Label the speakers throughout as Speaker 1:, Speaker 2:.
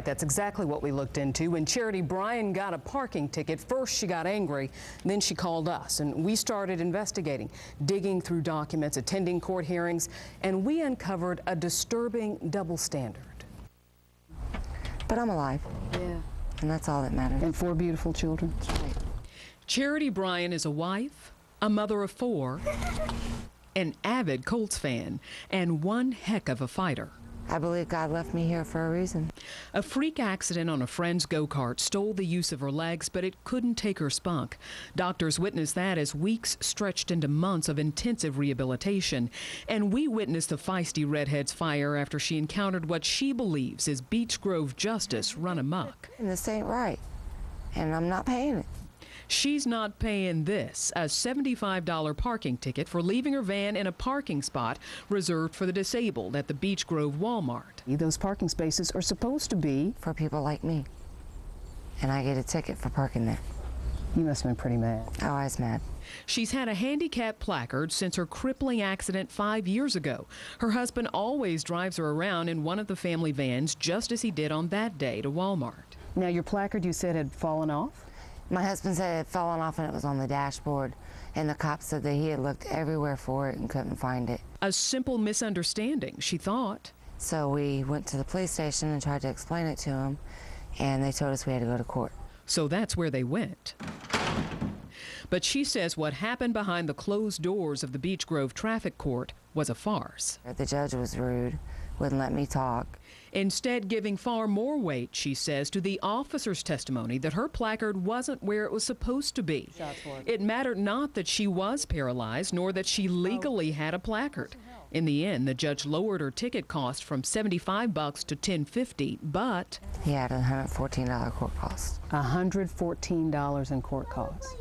Speaker 1: That's exactly what we looked into. When Charity Bryan got a parking ticket, first she got angry, then she called us, and we started investigating, digging through documents, attending court hearings, and we uncovered a disturbing double standard.
Speaker 2: But I'm alive.
Speaker 1: Yeah.
Speaker 2: And that's all that matters.
Speaker 1: And 4 beautiful children.
Speaker 2: That's right.
Speaker 3: Charity Bryan is a wife, a mother of 4, an avid Colts fan, and one heck of a fighter.
Speaker 2: I believe God left me here for a reason.
Speaker 3: A freak accident on a friend's go-kart stole the use of her legs, but it couldn't take her spunk. Doctors witnessed that as weeks stretched into months of intensive rehabilitation. And we witnessed the feisty redhead's fire after she encountered what she believes is Beech Grove justice run amok.
Speaker 2: And this ain't right, and I'm not paying it.
Speaker 3: She's not paying this, a $75 parking ticket for leaving her van in a parking spot reserved for the disabled at the Beech Grove Walmart.
Speaker 1: Those parking spaces are supposed to be
Speaker 2: For people like me. And I get a ticket for parking there.
Speaker 1: You must have been pretty mad.
Speaker 2: Oh, I was mad.
Speaker 3: She's had a handicap placard since her crippling accident 5 years ago. Her husband always drives her around in one of the family vans, just as he did on that day to Walmart.
Speaker 1: Now, your placard, you said, had fallen off?
Speaker 2: My husband said it had fallen off and it was on the dashboard, and the cop said that he had looked everywhere for it and couldn't find it.
Speaker 3: A simple misunderstanding, she thought.
Speaker 2: So we went to the police station and tried to explain it to him, and they told us we had to go to court.
Speaker 3: So that's where they went. But she says what happened behind the closed doors of the Beech Grove traffic court was a farce.
Speaker 2: The judge was rude, wouldn't let me talk.
Speaker 3: Instead, giving far more weight, she says, to the officer's testimony that her placard wasn't where it was supposed to be. It mattered not that she was paralyzed, nor that she legally had a placard. In the end, the judge lowered her ticket cost from $75 to $10.50, but
Speaker 2: He had a $114 court cost.
Speaker 1: $114 in court costs.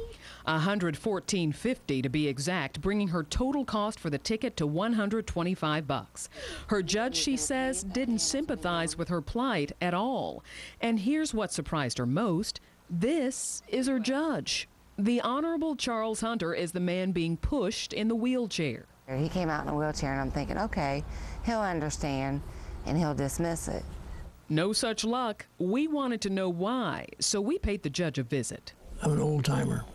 Speaker 3: $114.50 to be exact, bringing her total cost for the ticket to $125. Her judge, she says, didn't sympathize with her plight at all. And here's what surprised her most. This is her judge. The Honorable Charles Hunter is the man being pushed in the wheelchair.
Speaker 2: He came out in a wheelchair, and I'm thinking, okay, he'll understand and he'll dismiss it.
Speaker 3: No such luck. We wanted to know why, so we paid the judge a visit.
Speaker 4: I'm an old timer.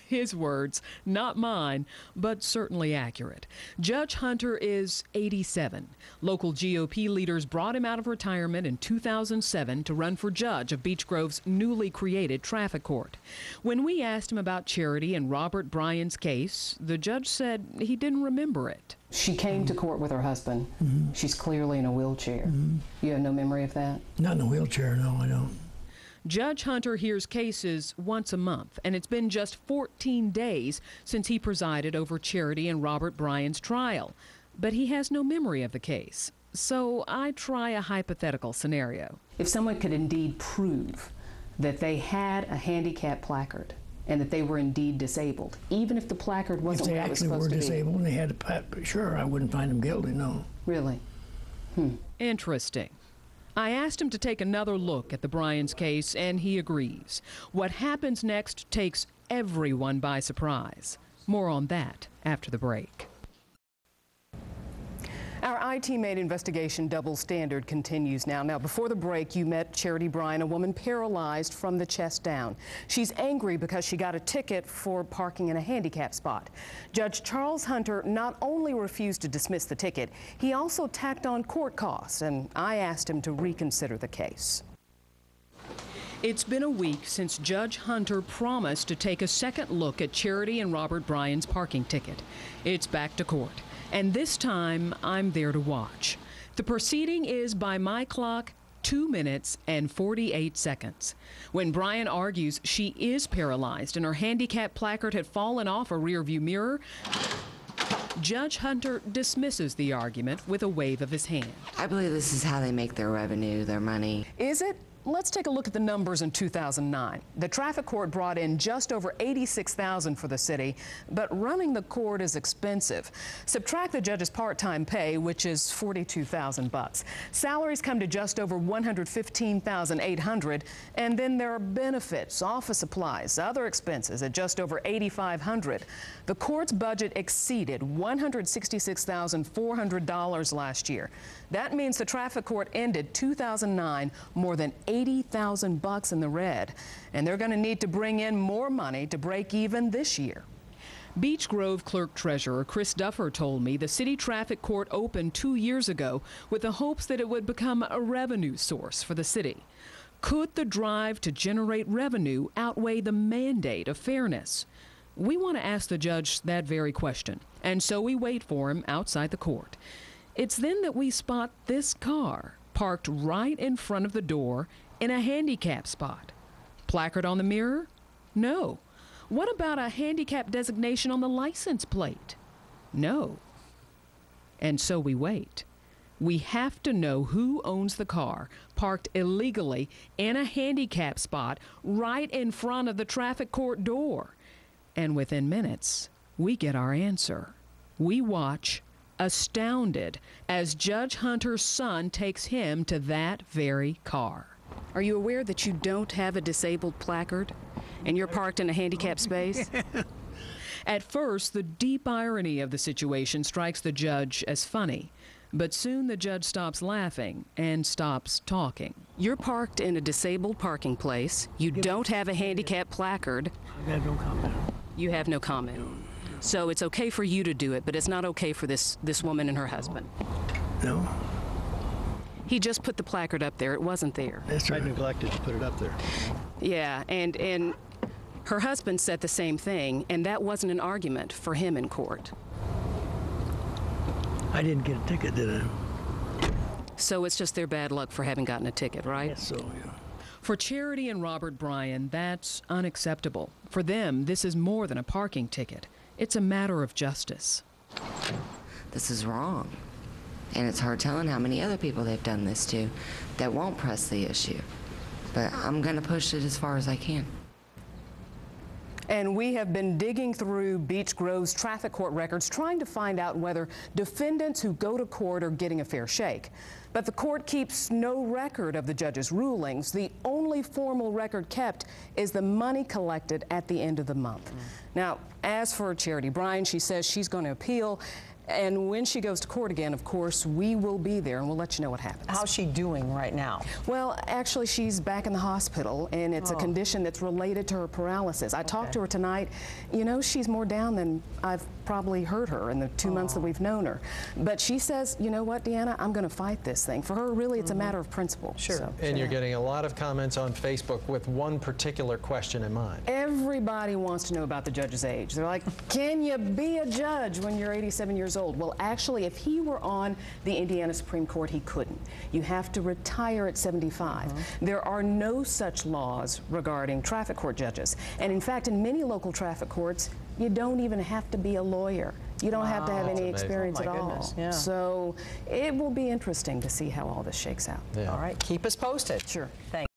Speaker 3: His words, not mine, but certainly accurate. Judge Hunter is 87. Local GOP leaders brought him out of retirement in 2007 to run for judge of Beech Grove's newly created traffic court. When we asked him about Charity and Robert Bryan's case, the judge said he didn't remember it.
Speaker 1: She came to court with her husband. She's clearly in a wheelchair. You have no memory of that?
Speaker 4: Not in a wheelchair, no, I don't.
Speaker 3: Judge Hunter hears cases once a month, and it's been just 14 days since he presided over Charity and Robert Bryan's trial. But he has no memory of the case. So I try a hypothetical scenario.
Speaker 1: If someone could indeed prove that they had a handicap placard and that they were indeed disabled, even if the placard wasn't where it was supposed to be.
Speaker 4: If they actually were disabled and they had a placard, sure, I wouldn't find them guilty, no.
Speaker 1: Really?
Speaker 3: Interesting. I asked him to take another look at the Bryan's case, and he agrees. What happens next takes everyone by surprise. More on that after the break. Our IT-made investigation double standard continues now. Now, before the break, you met Charity Bryan, a woman paralyzed from the chest down. She's angry because she got a ticket for parking in a handicap spot. Judge Charles Hunter not only refused to dismiss the ticket, he also tacked on court costs, and I asked him to reconsider the case. It's been a week since Judge Hunter promised to take a second look at Charity and Robert Bryan's parking ticket. It's back to court. And this time, I'm there to watch. The proceeding is, by my clock, 2 minutes and 48 seconds. When Bryan argues she is paralyzed and her handicap placard had fallen off a rearview mirror, Judge Hunter dismisses the argument with a wave of his hand.
Speaker 2: I believe this is how they make their revenue, their money.
Speaker 1: Is it? Let's take a look at the numbers in 2009. The traffic court brought in just over $86,000 for the city, but running the court is expensive. Subtract the judge's part-time pay, which is $42,000. Salaries come to just over $115,800, and then there are benefits, office supplies, other expenses at just over $8,500. The court's budget exceeded $166,400 last year. That means the traffic court ended 2009 more than $80,000 in the red, and they're going to need to bring in more money to break even this year. Beech Grove Clerk Treasurer Chris Duffer told me the city traffic court opened 2 years ago with the hopes that it would become a revenue source for the city. Could the drive to generate revenue outweigh the mandate of fairness? We want to ask the judge that very question, and so we wait for him outside the court. It's then that we spot this car parked right in front of the door in a handicap spot. Placard on the mirror? No. What about a handicap designation on the license plate? No. And so we wait. We have to know who owns the car parked illegally in a handicap spot right in front of the traffic court door. And within minutes, we get our answer. We watch, astounded, as Judge Hunter's son takes him to that very car. Are you aware that you don't have a disabled placard and you're parked in a handicapped space? At first, the deep irony of the situation strikes the judge as funny, but soon the judge stops laughing and stops talking. You're parked in a disabled parking place. You don't have a handicapped placard.
Speaker 4: I have no comment.
Speaker 1: You have no comment. So it's okay for you to do it, but it's not okay for this woman and her husband.
Speaker 4: No.
Speaker 1: He just put the placard up there. It wasn't there.
Speaker 4: That's right.
Speaker 5: I neglected to put it up there.
Speaker 1: Yeah, and her husband said the same thing, and that wasn't an argument for him in court.
Speaker 4: I didn't get a ticket, did I?
Speaker 1: So it's just their bad luck for having gotten a ticket, right?
Speaker 4: Yes, so, yeah.
Speaker 1: For Charity and Robert Bryan, that's unacceptable. For them, this is more than a parking ticket. It's a matter of justice.
Speaker 2: This is wrong. And it's hard telling how many other people they've done this to that won't press the issue. But I'm going to push it as far as I can.
Speaker 1: And we have been digging through Beech Grove's traffic court records trying to find out whether defendants who go to court are getting a fair shake. But the court keeps no record of the judge's rulings. The only formal record kept is the money collected at the end of the month. Now, as for Charity Bryan, she says she's going to appeal. And when she goes to court again, of course, we will be there and we'll let you know what happens.
Speaker 6: How's she doing right now?
Speaker 1: Well, actually, she's back in the hospital, and it's a condition that's related to her paralysis. I talked to her tonight. You know, she's more down than I've probably heard her in the 2 months that we've known her. But she says, you know what, Deanna, I'm going to fight this thing. For her, really, it's a matter of principle.
Speaker 6: Sure.
Speaker 1: So,
Speaker 5: And you're getting a lot of comments on Facebook with one particular question in mind.
Speaker 1: everybody wants to know about the judge's age. They're like, can you be a judge when you're 87 years old? Well, actually, if he were on the Indiana Supreme Court, he couldn't. You have to retire at 75. There are no such laws regarding traffic court judges. And in fact, in many local traffic courts, you don't even have to be a lawyer. You don't have to have any experience at all.
Speaker 6: Goodness, yeah.
Speaker 1: So it will be interesting to see how all this shakes out.
Speaker 5: Yeah.
Speaker 6: All right, keep us posted.
Speaker 1: Sure.
Speaker 6: Thanks.